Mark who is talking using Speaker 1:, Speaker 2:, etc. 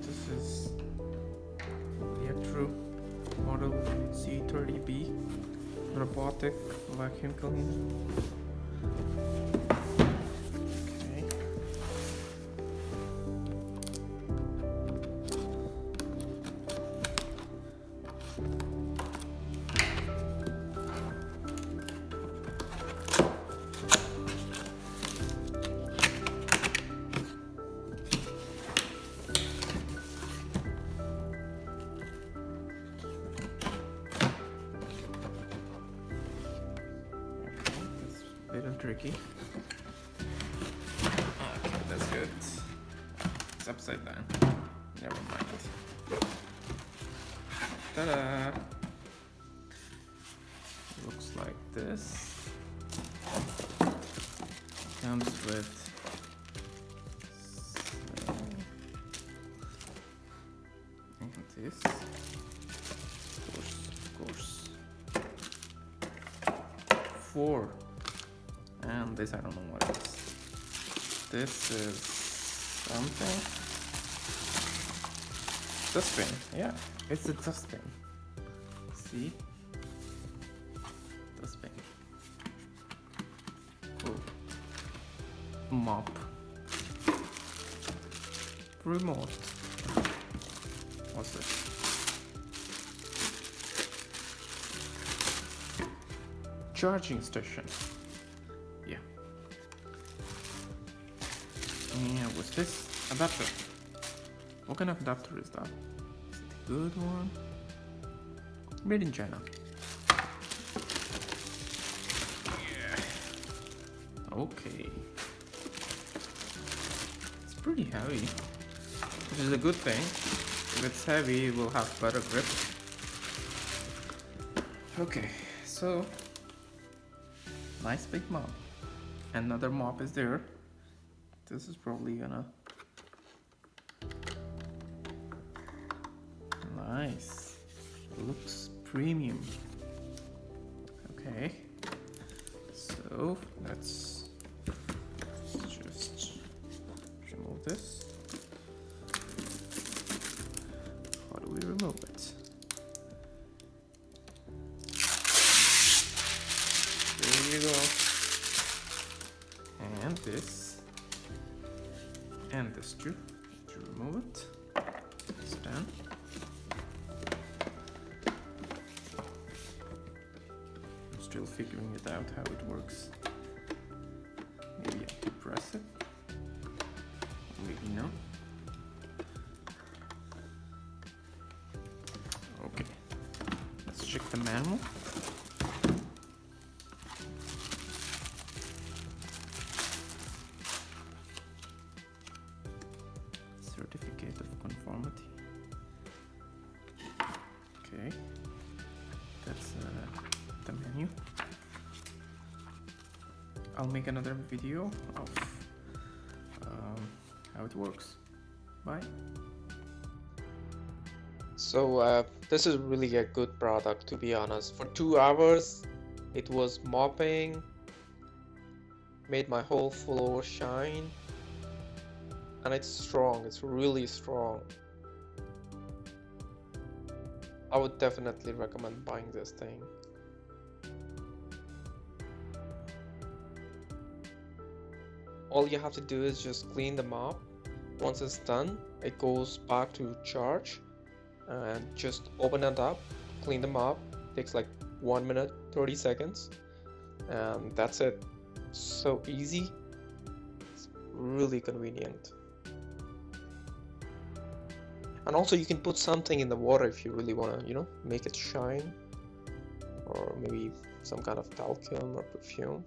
Speaker 1: This is Liectroux model C30B robotic vacuum cleaner. Little tricky. Okay, that's good. It's upside down. Never mind. Ta-da! Looks like this. Comes with and this. Of course. 4. And this, I don't know what it is. This is something. Dustbin, yeah, it's a dustbin. See? Dustbin. Cool. Mop. Remote. What's this? Charging station. Yeah. And what's this? Adapter. What kind of adapter is that? Is it a good one? Made in China. Yeah. Okay. It's pretty heavy, which is a good thing. If it's heavy, we'll have better grip. Okay, so nice big mop. Another mop is there. This is probably gonna nice. Looks premium. Okay, so let's just remove this. How do we remove it? There you go. And this and this too, to remove it. It's done. I'm still figuring it out how it works. Maybe I can press it, maybe no. Okay, let's check the manual. Certificate of conformity. Okay, that's the menu. I'll make another video of how it works. Bye.
Speaker 2: So this is really a good product, to be honest. For 2 hours it was mopping, made my whole floor shine. And it's strong, it's really strong. I would definitely recommend buying this thing. All you have to do is just clean the mop. Once it's done, it goes back to charge, and just open it up, clean the mop. Takes like 1 minute, 30 seconds, and that's it. So easy, it's really convenient. And also you can put something in the water if you really want to, make it shine, or maybe some kind of talcum or perfume.